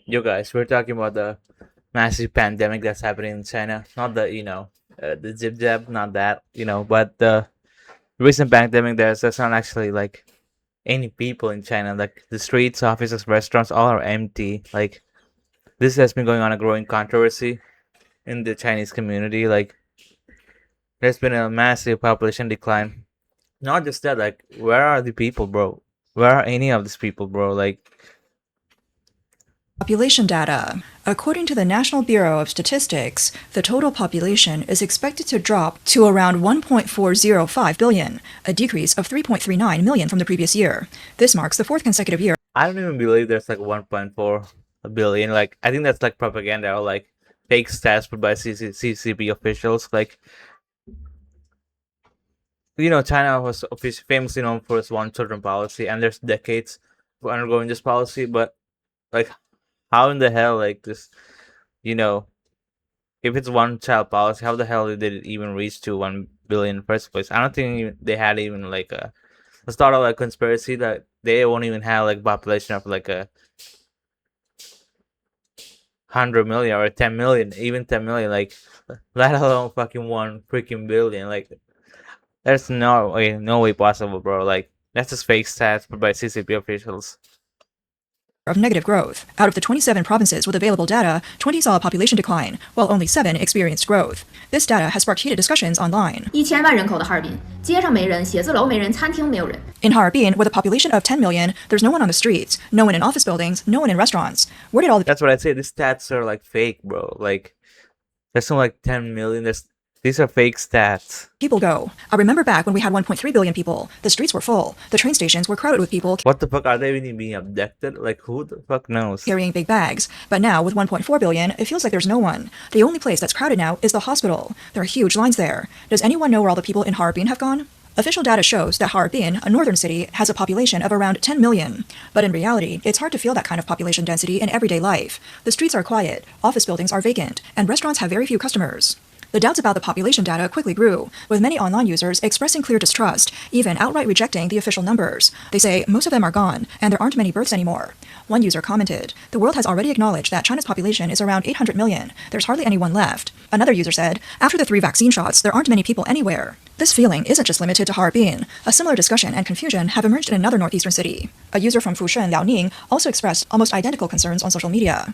You guys, we're talking about the massive pandemic that's happening in China. Not the, the zip jab, not that, but the recent pandemic there's not actually like any people in China. Like the streets, offices, restaurants, all are empty. Like this has been going on a growing controversy in the Chinese community. Like there's been a massive population decline. Not just that, like where are the people, bro? Where are any of these people, bro? Like Population data. According to the National Bureau of Statistics, the total population is expected to drop to around 1.405 billion, a decrease of 3.39 million from the previous year. This marks the fourth consecutive year. I don't even believe there's like 1.4 billion. Like I think that's like propaganda or like fake stats put by CCP officials. Like China was famously known for its one-children policy, and there's decades of undergoing this policy. But like, how in the hell, like this, if it's one-child policy, how the hell did it even reach to 1 billion in the first place? I don't think they had even like a start of like conspiracy that they won't even have like population of like a 100 million or 10 million, even 10 million, like let alone fucking 1 freaking billion. Like there's no way possible, bro. Like that's just fake stats put by CCP officials. Of negative growth. Out of the 27 provinces with available data, 20 saw a population decline, while only 7 experienced growth. This data has sparked heated discussions online. 1000万人口的哈尔滨，街上没人，写字楼没人，餐厅没有人。In Harbin, with a population of 10 million, there's no one on the streets, no one in office buildings, no one in restaurants. Where did all the That's what I say. These stats are like fake, bro. Like there's no like 10 million. These are fake stats. people go? I remember back when we had 1.3 billion people. The streets were full. The train stations were crowded with people What the fuck? Are they even being abducted? Like who the fuck knows? carrying big bags. But now, with 1.4 billion, it feels like there's no one. The only place that's crowded now is the hospital. There are huge lines there. Does anyone know where all the people in Harbin have gone? Official data shows that Harbin, a northern city, has a population of around 10 million. But in reality, it's hard to feel that kind of population density in everyday life. The streets are quiet, office buildings are vacant, and restaurants have very few customers. The doubts about the population data quickly grew, with many online users expressing clear distrust, even outright rejecting the official numbers. They say most of them are gone, and there aren't many births anymore. One user commented, "The world has already acknowledged that China's population is around 800 million. There's hardly anyone left." Another user said, "After the 3 vaccine shots, there aren't many people anywhere." This feeling isn't just limited to Harbin. A similar discussion and confusion have emerged in another northeastern city. A user from Fushun, Liaoning, also expressed almost identical concerns on social media.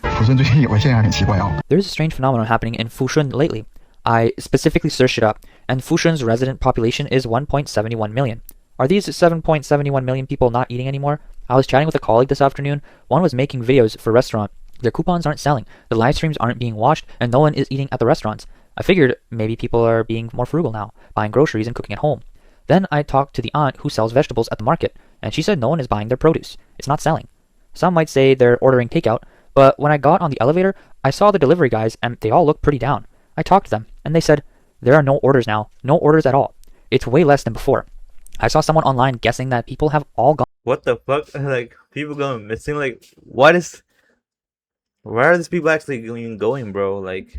There's a strange phenomenon happening in Fushun lately. I specifically searched it up, and Fushun's resident population is 1.71 million. Are these 7.71 million people not eating anymore? I was chatting with a colleague this afternoon. One was making videos for a restaurant. Their coupons aren't selling, the live streams aren't being watched, and no one is eating at the restaurants. I figured maybe people are being more frugal now, buying groceries and cooking at home. Then I talked to the aunt who sells vegetables at the market, and she said no one is buying their produce. It's not selling. Some might say they're ordering takeout, but when I got on the elevator, I saw the delivery guys and they all looked pretty down. I talked to them, and they said, there are no orders now, no orders at all. It's way less than before. I saw someone online guessing that people have all gone. What the fuck? Like people going missing? Like what is? Where are these people actually even going, bro? Like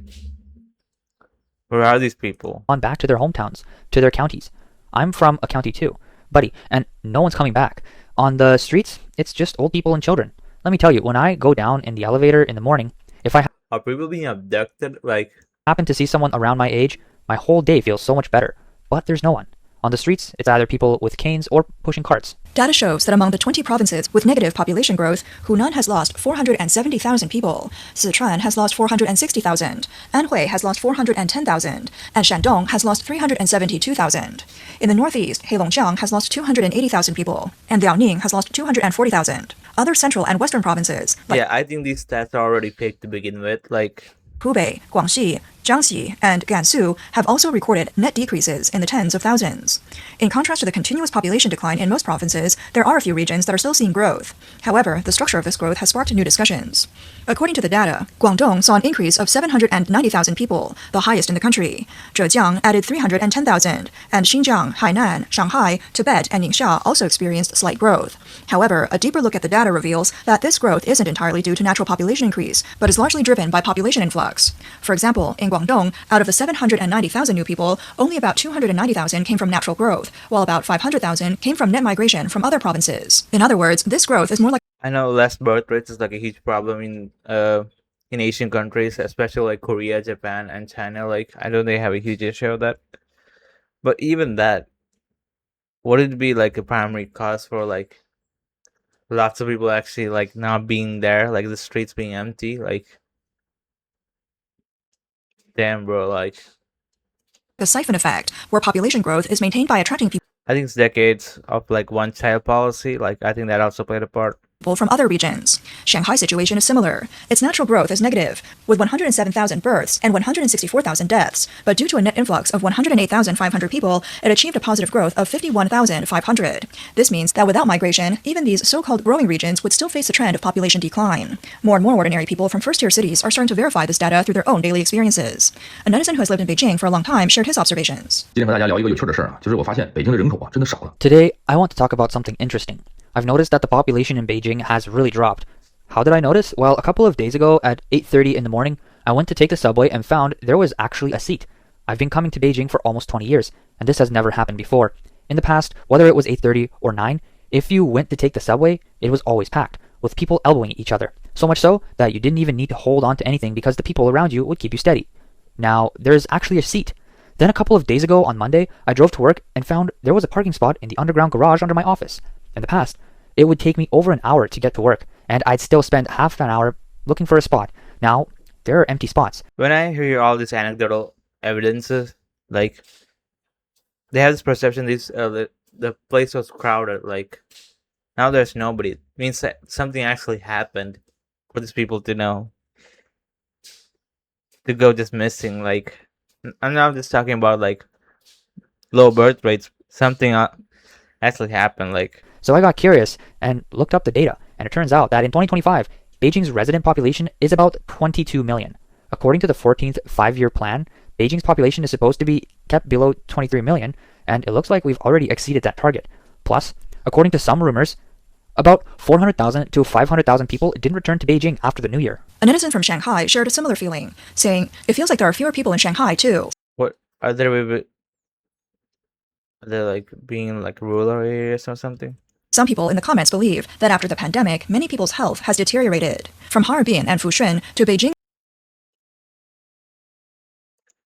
where are these people? On back to their hometowns, to their counties. I'm from a county too, buddy, and no one's coming back. On the streets, it's just old people and children. Let me tell you, when I go down in the elevator in the morning, if I Are people being abducted? Like happen to see someone around my age, my whole day feels so much better. But there's no one. On the streets, it's either people with canes or pushing carts. Data shows that among the 20 provinces with negative population growth, Hunan has lost 470,000 people, Sichuan has lost 460,000, Anhui has lost 410,000, and Shandong has lost 372,000. In the northeast, Heilongjiang has lost 280,000 people, and Liaoning has lost 240,000. Other central and western provinces, like yeah, I think these stats are already fake to begin with. Like Hubei, Guangxi, Jiangxi, and Gansu have also recorded net decreases in the tens of thousands. In contrast to the continuous population decline in most provinces, there are a few regions that are still seeing growth. However, the structure of this growth has sparked new discussions. According to the data, Guangdong saw an increase of 790,000 people, the highest in the country. Zhejiang added 310,000, and Xinjiang, Hainan, Shanghai, Tibet, and Ningxia also experienced slight growth. However, a deeper look at the data reveals that this growth isn't entirely due to natural population increase, but is largely driven by population influx. For example, in Guangdong, out of the 790,000 new people, only about 290,000 came from natural growth, while about 500,000 came from net migration from other provinces. In other words, this growth is more like I know less birth rates is like a huge problem in Asian countries, especially like Korea, Japan, and China. Like I know they have a huge issue of that. But even that, would it be like a primary cause for like lots of people actually like not being there, like the streets being empty? Like, damn, bro. Like, The siphon effect, where population growth is maintained by attracting people I think it's decades of like one child policy. Like, I think that also played a part. from other regions. Shanghai's situation is similar. Its natural growth is negative, with 107,000 births and 164,000 deaths, but due to a net influx of 108,500 people, it achieved a positive growth of 51,500. This means that without migration, even these so-called growing regions would still face a trend of population decline. More and more ordinary people from first-tier cities are starting to verify this data through their own daily experiences. A netizen who has lived in Beijing for a long time shared his observations. 今天和大家聊一个有趣的事啊，就是我发现北京的人口啊真的少了。 Today, I want to talk about something interesting. I've noticed that the population in Beijing has really dropped. How did I notice? Well, a couple of days ago at 8:30 in the morning, I went to take the subway and found there was actually a seat. I've been coming to Beijing for almost 20 years, and this has never happened before. In the past, whether it was 8:30 or 9, if you went to take the subway, it was always packed, with people elbowing each other. So much so that you didn't even need to hold on to anything because the people around you would keep you steady. Now, there's actually a seat. Then a couple of days ago on Monday, I drove to work and found there was a parking spot in the underground garage under my office. In the past, it would take me over an hour to get to work, and I'd still spend half an hour looking for a spot. Now, there are empty spots. When I hear all these anecdotal evidences, like they have this perception the place was crowded. Like now there's nobody. It means that something actually happened for these people to know to go just missing. Like I'm not just talking about like low birth rates. Something actually happened. Like So I got curious and looked up the data, and it turns out that in 2025, Beijing's resident population is about 22 million. According to the 14th five-year plan, Beijing's population is supposed to be kept below 23 million, and it looks like we've already exceeded that target. Plus, according to some rumors, about 400,000 to 500,000 people didn't return to Beijing after the new year. A netizen from Shanghai shared a similar feeling, saying, "It feels like there are fewer people in Shanghai, too." what are there? Are they like being in like rural areas or something? Some people in the comments believe that after the pandemic, many people's health has deteriorated. From Harbin and Fushun to Beijing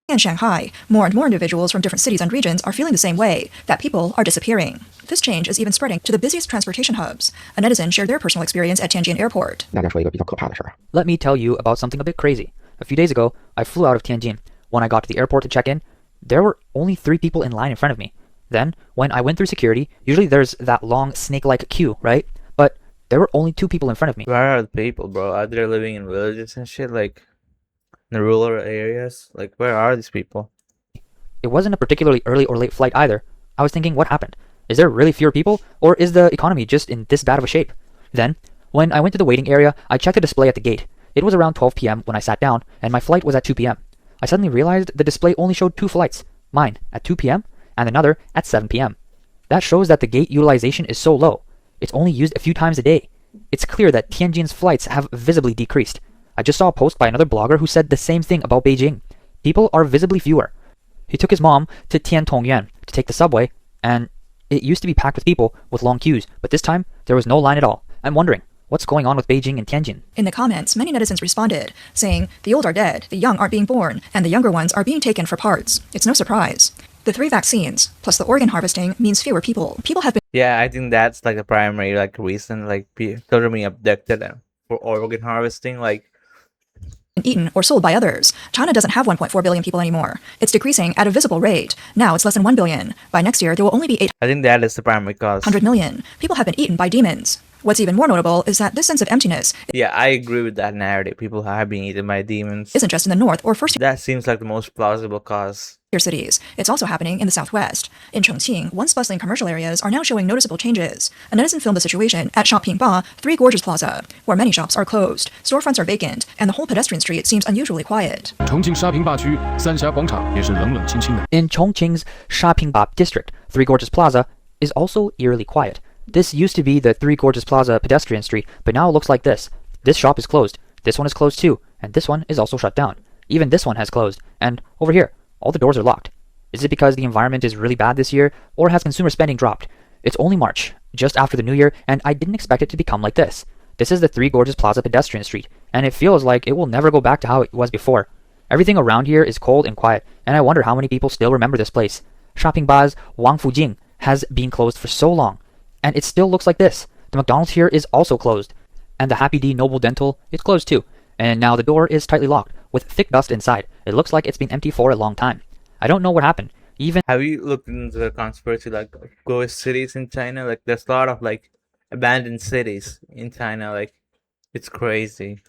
and Shanghai, more and more individuals from different cities and regions are feeling the same way, that people are disappearing. This change is even spreading to the busiest transportation hubs. A netizen shared their personal experience at Tianjin Airport. 大家说一个比较可怕的事儿。 Let me tell you about something a bit crazy. A few days ago, I flew out of Tianjin. When I got to the airport to check in, there were only 3 people in line in front of me. Then, when I went through security, usually there's that long snake-like queue, right? But there were only 2 people in front of me. Where are the people, bro? Are they living in villages and shit? Like in the rural areas? Like where are these people? It wasn't a particularly early or late flight either. I was thinking, what happened? Is there really fewer people, or is the economy just in this bad of a shape? Then, when I went to the waiting area, I checked the display at the gate. It was around 12 p.m. when I sat down, and my flight was at 2 p.m. I suddenly realized the display only showed 2 flights, mine at 2 p.m. and another at 7 p.m. That shows that the gate utilization is so low. It's only used a few times a day. It's clear that Tianjin's flights have visibly decreased. I just saw a post by another blogger who said the same thing about Beijing. People are visibly fewer. He took his mom to Tiantongyuan to take the subway, and it used to be packed with people with long queues, but this time there was no line at all. I'm wondering, what's going on with Beijing and Tianjin? In the comments, many netizens responded, saying, "The old are dead, the young aren't being born, and the younger ones are being taken for parts. It's no surprise." The 3 vaccines, plus the organ harvesting, means fewer people. People have been Yeah, I think that's like the primary like reason. Like children being abducted and for organ harvesting. Like eaten or sold by others. China doesn't have 1.4 billion people anymore. It's decreasing at a visible rate. Now it's less than 1 billion. By next year, there will only be I think that is the primary cause. 800 million. People have been eaten by demons. What's even more notable is that this sense of emptiness Yeah, I agree with that narrative. People have been eaten by demons. isn't just in the north or first That seems like the most plausible cause. tier cities. It's also happening in the southwest. In Chongqing, once bustling commercial areas are now showing noticeable changes. A netizen filmed the situation at Shoppingba, Three Gorges Plaza, where many shops are closed, storefronts are vacant, and the whole pedestrian street seems unusually quiet. 重庆沙坪坝区三峡广场也是冷冷清清的。 In Chongqing's Shoppingba district, Three Gorges Plaza is also eerily quiet. This used to be the Three Gorges Plaza pedestrian street, but now it looks like this. This shop is closed, this one is closed too, and this one is also shut down. Even this one has closed, and over here, all the doors are locked. Is it because the environment is really bad this year, or has consumer spending dropped? It's only March, just after the new year, and I didn't expect it to become like this. This is the Three Gorges Plaza pedestrian street, and it feels like it will never go back to how it was before. Everything around here is cold and quiet, and I wonder how many people still remember this place. Shopping Ba's Wangfujing has been closed for so long, and it still looks like this. The McDonald's here is also closed, and the Happy D Noble Dental is closed too, and now the door is tightly locked, with thick dust inside. It looks like it's been empty for a long time. I don't know what happened. Even Have you looked into the conspiracy like ghost cities in China? Like there's a lot of like abandoned cities in China. Like it's crazy.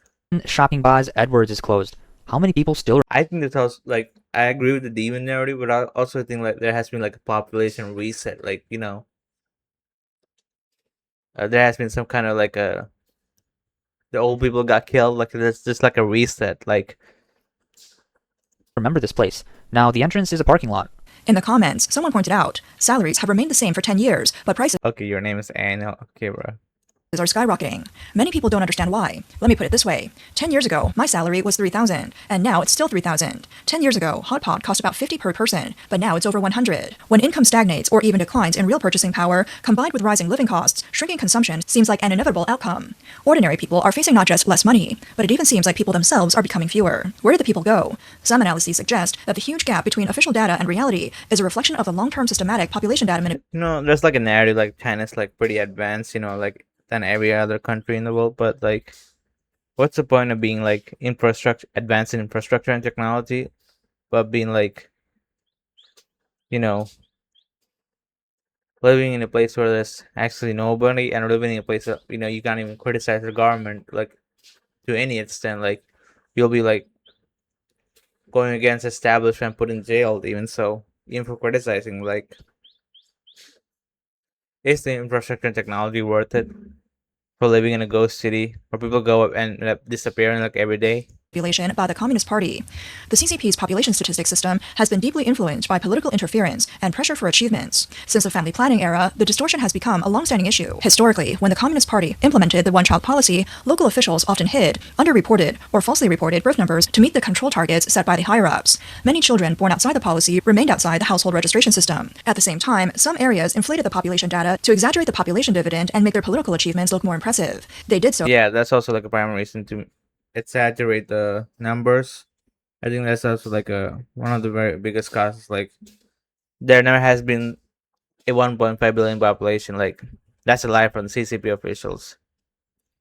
Shopping Ba's Edwards is closed. How many people still I think that's also like I agree with the demon narrative, but I also think like there has been like a population reset. Like there has been some kind of like the old people got killed. Like there's just like a reset. Like remember this place? Now the entrance is a parking lot. In the comments, someone pointed out, salaries have remained the same for 10 years, but prices okay, your name is Anne. Okay, bro. are skyrocketing. Many people don't understand why. Let me put it this way. 10 years ago, my salary was $3,000, and now it's still $3,000. 10 years ago, hot pot cost about $50 per person, but now it's over $100. When income stagnates or even declines in real purchasing power, combined with rising living costs, shrinking consumption seems like an inevitable outcome. Ordinary people are facing not just less money, but it even seems like people themselves are becoming fewer. Where did the people go? Some analyses suggest that the huge gap between official data and reality is a reflection of the long-term systematic population data manipulation. There's like a narrative like China's like pretty advanced, like than every other country in the world, but like what's the point of being like advanced in infrastructure and technology, but being like living in a place where there's actually nobody, and living in a place that you can't even criticize the government like to any extent. Like you'll be like going against establishment, put in jail, even for criticizing. Like, is the infrastructure and technology worth it for living in a ghost city where people go up and end up disappearing like every day? By the Communist Party. The CCP's population statistics system has been deeply influenced by political interference and pressure for achievements. Since the family planning era, the distortion has become a long-standing issue. Historically, when the Communist Party implemented the one-child policy, local officials often hid, underreported, or falsely reported birth numbers to meet the control targets set by the higher-ups. Many children born outside the policy remained outside the household registration system. At the same time, some areas inflated the population data to exaggerate the population dividend and make their political achievements look more impressive. They did so. Yeah, that's also like a primary reason to exaggerate the numbers. I think that's also like one of the very biggest causes. Like there never has been a 1.5 billion population. Like that's a lie from the CCP officials.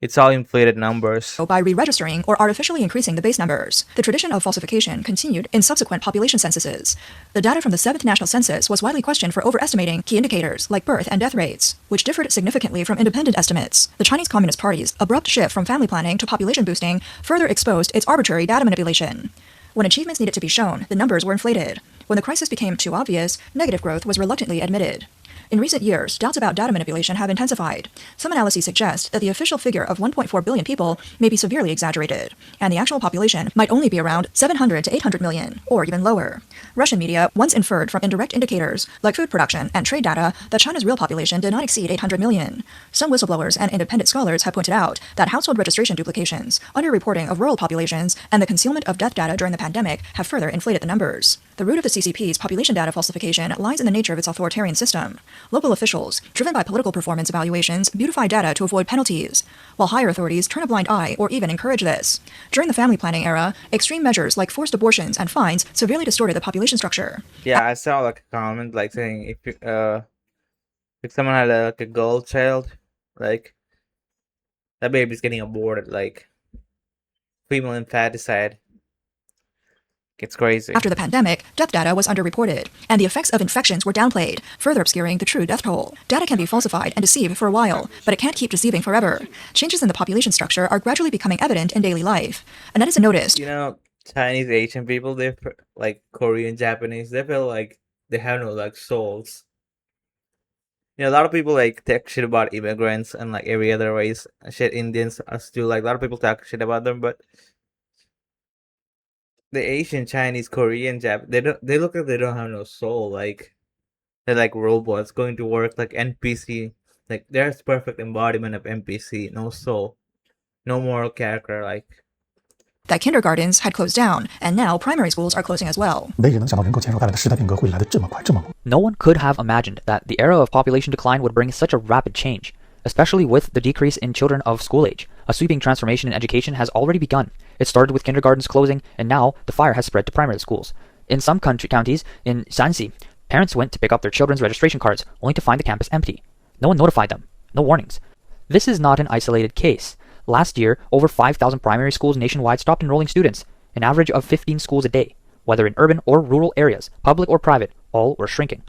It's all inflated numbers. By re-registering or artificially increasing the base numbers. The tradition of falsification continued in subsequent population censuses. The data from the 7th National Census was widely questioned for overestimating key indicators like birth and death rates, which differed significantly from independent estimates. The Chinese Communist Party's abrupt shift from family planning to population boosting further exposed its arbitrary data manipulation. When achievements needed to be shown, the numbers were inflated. When the crisis became too obvious, negative growth was reluctantly admitted. In recent years, doubts about data manipulation have intensified. Some analyses suggest that the official figure of 1.4 billion people may be severely exaggerated, and the actual population might only be around 700 to 800 million, or even lower. Russian media once inferred from indirect indicators, like food production and trade data, that China's real population did not exceed 800 million. Some whistleblowers and independent scholars have pointed out that household registration duplications, underreporting of rural populations, and the concealment of death data during the pandemic have further inflated the numbers. The root of the CCP's population data falsification lies in the nature of its authoritarian system. Local officials, driven by political performance evaluations, beautify data to avoid penalties, while higher authorities turn a blind eye or even encourage this. During the family planning era, extreme measures like forced abortions and fines severely distorted the population structure. Yeah, I saw like a comment like saying if someone had like a girl child, like that baby's getting aborted, like female infanticide. It's crazy. After the pandemic, death data was underreported, and the effects of infections were downplayed, further obscuring the true death toll. Data can be falsified and deceive for a while, but it can't keep deceiving forever. Changes in the population structure are gradually becoming evident in daily life. A netizen noticed, Chinese, Asian people, they like Korean, Japanese, they feel like they have no like souls. A lot of people like talk shit about immigrants and like every other race, shit, Indians, us too. Like a lot of people talk shit about them, but the Asian, Chinese, Korean, they look like they don't have no soul. Like they're like robots going to work like NPC. Like there's perfect embodiment of NPC, no soul, no moral character. Like that kindergartens had closed down, and now primary schools are closing as well. No one could have imagined that the era of population decline would bring such a rapid change. especially with the decrease in children of school age. A sweeping transformation in education has already begun. It started with kindergartens closing, and now the fire has spread to primary schools. In some counties in Shanxi, parents went to pick up their children's registration cards only to find the campus empty. No one notified them. No warnings. This is not an isolated case. Last year, over 5,000 primary schools nationwide stopped enrolling students, an average of 15 schools a day. Whether in urban or rural areas, public or private, all were shrinking.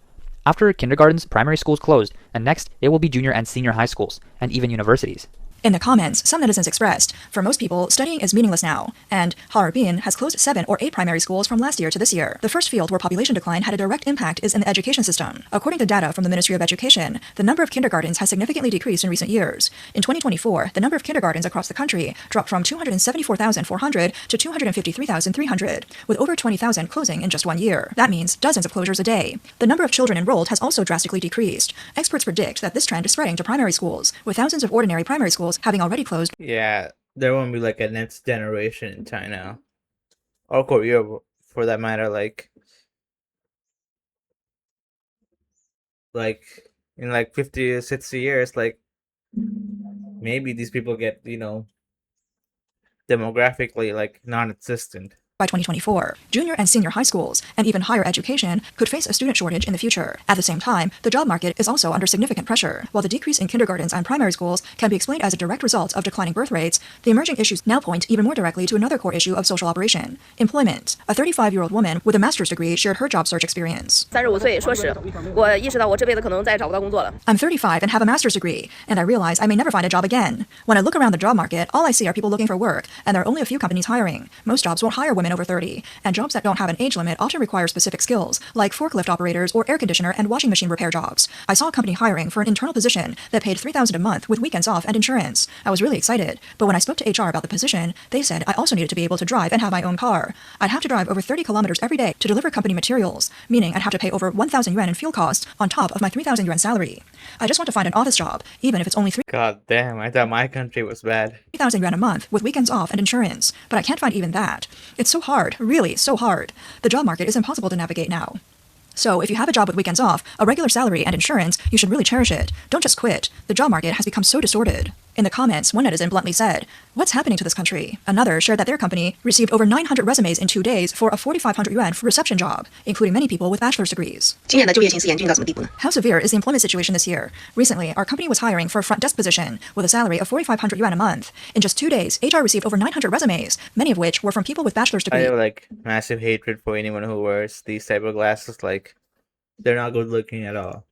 After kindergartens, primary schools closed, and next it will be junior and senior high schools, and even universities. In the comments, some netizens expressed, for most people, studying is meaningless now, and Harbin has closed 7 or 8 primary schools from last year to this year. The first field where population decline had a direct impact is in the education system. According to data from the Ministry of Education, the number of kindergartens has significantly decreased in recent years. In 2024, the number of kindergartens across the country dropped from 274,400 to 253,300, with over 20,000 closing in just 1 year. That means dozens of closures a day. The number of children enrolled has also drastically decreased. Experts predict that this trend is spreading to primary schools, with thousands of ordinary primary schools having already closed. Yeah, there won't be like a next generation in China or Korea for that matter. Like in like 50 or 60 years, like maybe these people get, demographically like non-existent. By 2024, junior and senior high schools and even higher education could face a student shortage in the future. At the same time, the job market is also under significant pressure. While the decrease in kindergartens and primary schools can be explained as a direct result of declining birth rates, the emerging issues now point even more directly to another core issue of social operation: employment. A 35-year-old woman with a master's degree shared her job search experience. 35岁，说实，我意识到我这辈子可能再也找不到工作了。 I'm 35 and have a master's degree, and I realize I may never find a job again. When I look around the job market, all I see are people looking for work, and there are only a few companies hiring. Most jobs won't hire women over 30, and jobs that don't have an age limit often require specific skills, like forklift operators or air conditioner and washing machine repair jobs. I saw a company hiring for an internal position that paid $3,000 a month with weekends off and insurance. I was really excited, but when I spoke to HR about the position, they said I also needed to be able to drive and have my own car. I'd have to drive over 30 kilometers every day to deliver company materials, meaning I'd have to pay over 1,000 yuan in fuel costs on top of my 3,000 yuan salary. I just want to find an office job, even if it's only God damn, I thought my country was bad. 3,000 yuan a month with weekends off and insurance, but I can't find even that. It's so hard, really so hard. The job market is impossible to navigate now. So if you have a job with weekends off, a regular salary, and insurance, you should really cherish it. Don't just quit. The job market has become so distorted. In the comments, one netizen bluntly said, "What's happening to this country?" Another shared that their company received over 900 resumes in 2 days for a 4,500 yuan reception job, including many people with bachelor's degrees. 今年的就业形势严峻到什么地步呢？ How severe is the employment situation this year? Recently, our company was hiring for a front desk position with a salary of 4,500 yuan a month. In just 2 days, HR received over 900 resumes, many of which were from people with bachelor's I degrees. have like massive hatred for anyone who wears these type of glasses. Like, they're not good looking at all.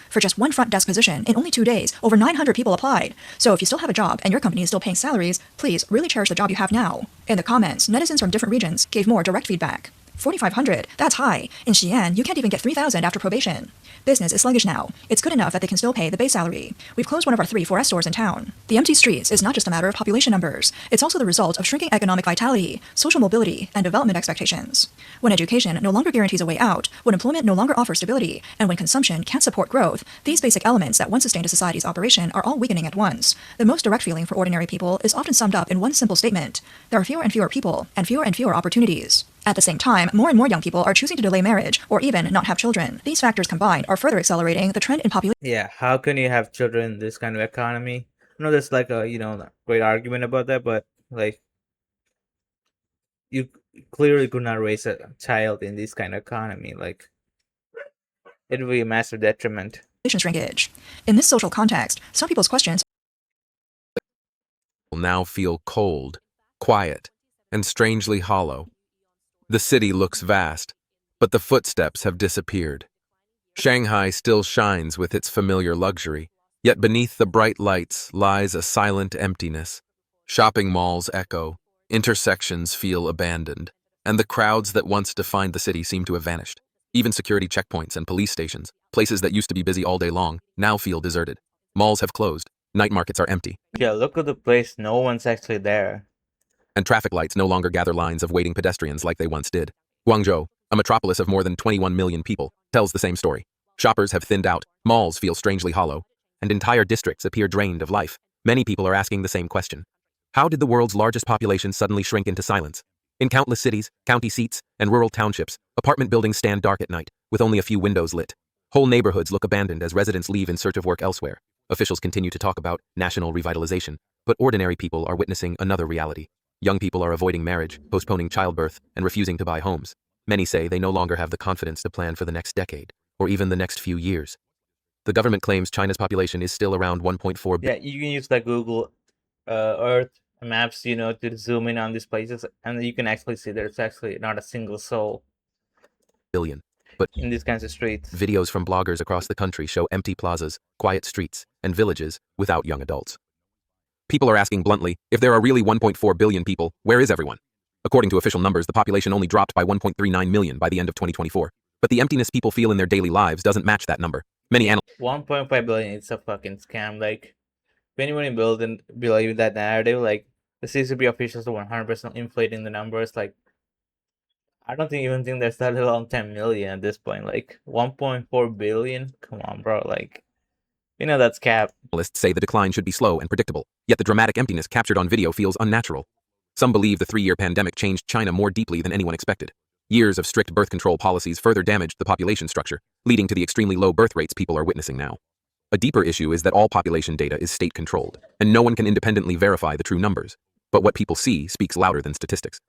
For just one front desk position, in only 2 days, over 900 people applied. So if you still have a job and your company is still paying salaries, please really cherish the job you have now. In the comments, netizens from different regions gave more direct feedback. 4,500, that's high. In Xi'an, you can't even get 3,000 after probation. Business is sluggish now. It's good enough that they can still pay the base salary. We've closed one of our 3 4S stores in town. The empty streets is not just a matter of population numbers. It's also the result of shrinking economic vitality, social mobility, and development expectations. When education no longer guarantees a way out, when employment no longer offers stability, and when consumption can't support growth, these basic elements that once sustained a society's operation are all weakening at once. The most direct feeling for ordinary people is often summed up in one simple statement: there are fewer and fewer people, and fewer opportunities. At the same time, more and more young people are choosing to delay marriage or even not have children. These factors combined are further accelerating the trend in population. Yeah, how can you have children in this kind of economy? I know there's like a, great argument about that, but like, you clearly could not raise a child in this kind of economy. Like, it would be a massive detriment. Shrinkage. In this social context, some people's questions now feel cold, quiet, and strangely hollow. The city looks vast, but the footsteps have disappeared. Shanghai still shines with its familiar luxury, yet beneath the bright lights lies a silent emptiness. Shopping malls echo, intersections feel abandoned, and the crowds that once defined the city seem to have vanished. Even security checkpoints and police stations, places that used to be busy all day long, now feel deserted. Malls have closed, night markets are empty. Yeah, look at the place, no one's actually there. And traffic lights no longer gather lines of waiting pedestrians like they once did. Guangzhou, a metropolis of more than 21 million people, tells the same story. Shoppers have thinned out, malls feel strangely hollow, and entire districts appear drained of life. Many people are asking the same question. How did the world's largest population suddenly shrink into silence? In countless cities, county seats, and rural townships, apartment buildings stand dark at night, with only a few windows lit. Whole neighborhoods look abandoned as residents leave in search of work elsewhere. Officials continue to talk about national revitalization, but ordinary people are witnessing another reality. Young people are avoiding marriage, postponing childbirth, and refusing to buy homes. Many say they no longer have the confidence to plan for the next decade, or even the next few years. The government claims China's population is still around 1.4 Yeah, you can use the Google Earth maps, to zoom in on these places, and you can actually see there's actually not a single soul billion. But in these kinds of streets. videos from bloggers across the country show empty plazas, quiet streets, and villages without young adults. People are asking bluntly, if there are really 1.4 billion people, where is everyone? According to official numbers, the population only dropped by 1.39 million by the end of 2024. But the emptiness people feel in their daily lives doesn't match that number. Many analysts 1.5 billion, it's a fucking scam. Like, if anyone build and believe that narrative, like, the CCP officials are 100% inflating the numbers. Like, I don't even think there's that little on 10 million at this point. Like, 1.4 billion? Come on, bro. Like, that's cap. say the decline should be slow and predictable, yet the dramatic emptiness captured on video feels unnatural. Some believe the 3-year pandemic changed China more deeply than anyone expected. Years of strict birth control policies further damaged the population structure, leading to the extremely low birth rates people are witnessing now. A deeper issue is that all population data is state-controlled, and no one can independently verify the true numbers. But what people see speaks louder than statistics.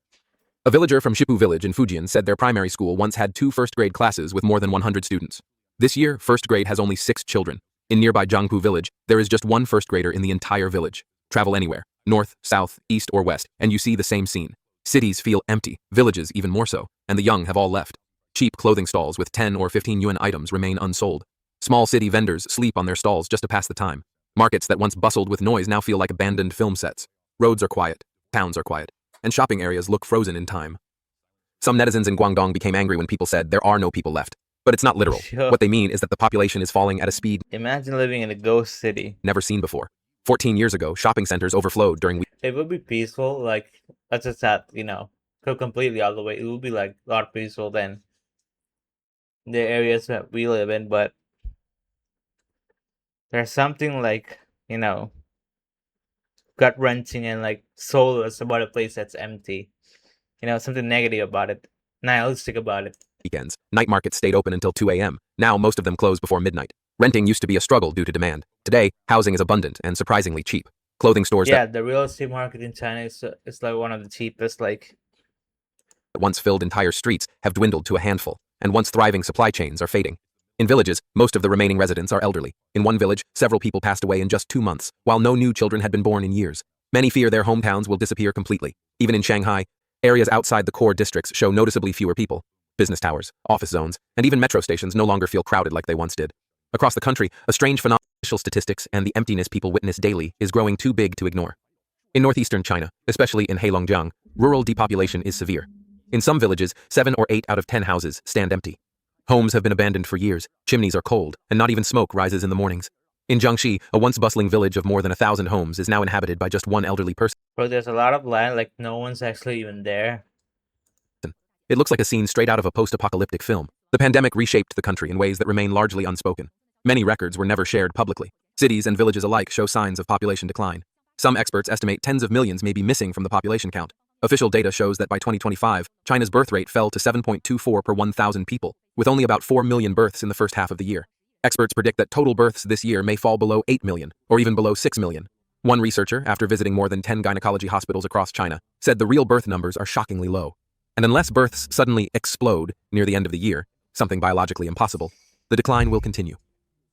A villager from Shipu village in Fujian said their primary school once had 2 first-grade classes with more than 100 students. This year, first grade has only 6 children. In nearby Jiangpu village, there is just 1 first grader in the entire village. Travel anywhere, north, south, east, or west, and you see the same scene. Cities feel empty, villages even more so, and the young have all left. Cheap clothing stalls with 10 or 15 yuan items remain unsold. Small city vendors sleep on their stalls just to pass the time. Markets that once bustled with noise now feel like abandoned film sets. Roads are quiet, towns are quiet, and shopping areas look frozen in time. Some netizens in Guangdong became angry when people said there are no people left. But it's not literal. What they mean is that the population is falling at a speed Imagine living in a ghost city. never seen before. 14 years ago, shopping centers overflowed during It would be peaceful, like, that's just that, go completely all the way. It would be, like, a lot peaceful than the areas that we live in, but there's something, like, gut-wrenching and, like, soulless about a place that's empty. Something negative about it, nihilistic about it. weekends. Night markets stayed open until 2 a.m. Now most of them close before midnight. Renting used to be a struggle due to demand. Today, housing is abundant and surprisingly cheap. Clothing stores Yeah, the real estate market in China is like one of the cheapest, like, that once filled entire streets have dwindled to a handful, and once thriving supply chains are fading. In villages, most of the remaining residents are elderly. In one village, several people passed away in just 2 months, while no new children had been born in years. Many fear their hometowns will disappear completely. Even in Shanghai, areas outside the core districts show noticeably fewer people. Business towers, office zones, and even metro stations no longer feel crowded like they once did. Across the country, a strange phenomenon, official statistics and the emptiness people witness daily is growing too big to ignore. In northeastern China, especially in Heilongjiang, rural depopulation is severe. In some villages, 7 or 8 out of 10 houses stand empty. Homes have been abandoned for years, chimneys are cold, and not even smoke rises in the mornings. In Jiangxi, a once bustling village of more than 1,000 homes is now inhabited by just one elderly person. Bro, there's a lot of land, like, no one's actually even there. It looks like a scene straight out of a post-apocalyptic film. The pandemic reshaped the country in ways that remain largely unspoken. Many records were never shared publicly. Cities and villages alike show signs of population decline. Some experts estimate tens of millions may be missing from the population count. Official data shows that by 2025, China's birth rate fell to 7.24 per 1,000 people, with only about 4 million births in the first half of the year. Experts predict that total births this year may fall below 8 million, or even below 6 million. One researcher, after visiting more than 10 gynecology hospitals across China, said the real birth numbers are shockingly low. And unless births suddenly explode near the end of the year, something biologically impossible, the decline will continue.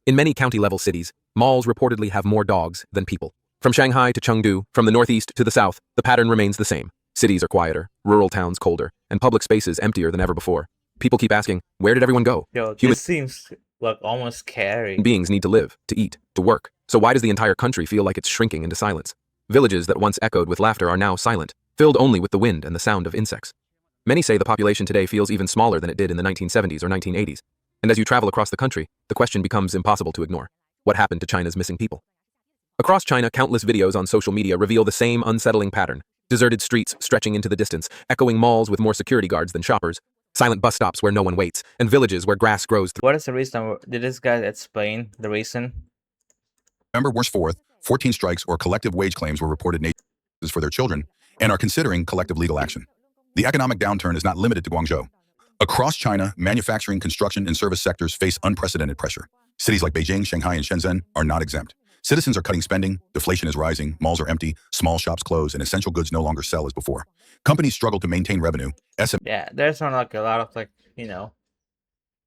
In many county-level cities, malls reportedly have more dogs than people. From Shanghai to Chengdu, from the northeast to the south, the pattern remains the same. Cities are quieter, rural towns colder, and public spaces emptier than ever before. People keep asking, where did everyone go? Yo, Human this seems, like, almost scary. beings need to live, to eat, to work. So why does the entire country feel like it's shrinking into silence? Villages that once echoed with laughter are now silent, filled only with the wind and the sound of insects. Many say the population today feels even smaller than it did in the 1970s or 1980s. And as you travel across the country, the question becomes impossible to ignore. What happened to China's missing people? Across China, countless videos on social media reveal the same unsettling pattern. Deserted streets stretching into the distance, echoing malls with more security guards than shoppers, silent bus stops where no one waits, and villages where grass grows through. What is the reason? Did this guy explain the reason? November 4th, 14 strikes or collective wage claims were reported nations for their children and are considering collective legal action. The economic downturn is not limited to Guangzhou. Across China, manufacturing, construction, and service sectors face unprecedented pressure. Cities like Beijing, Shanghai, and Shenzhen are not exempt. Citizens are cutting spending, deflation is rising, malls are empty, small shops close, and essential goods no longer sell as before. Companies struggle to maintain revenue. Yeah, there's not like a lot of like,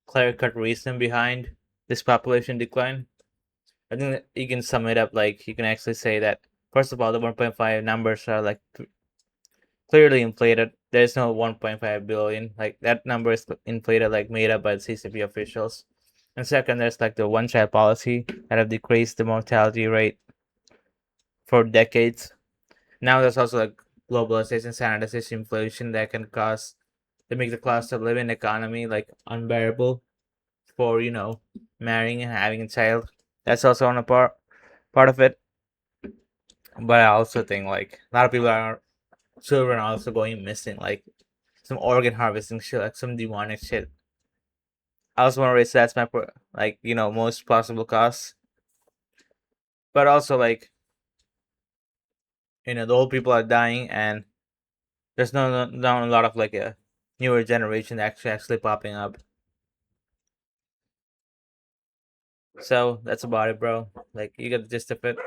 clear-cut reason behind this population decline. I think that you can sum it up like you can actually say that first of all, the 1.5 numbers are like clearly inflated. There's no 1.5 billion. Like that number is inflated, like made up by the CCP officials. And second, there's like the one-child policy that have decreased the mortality rate for decades. Now there's also like globalization, standardization, inflation that can cause to make the cost of living economy like unbearable for marrying and having a child. That's also on a part of it. But I also think like a lot of people are children are also going missing, like some organ harvesting shit, like some demonic shit. I also want to raise that's my most possible cause. But also like the old people are dying and there's not a lot of like a newer generation actually popping up. So that's about it, bro. Like you get the gist of it.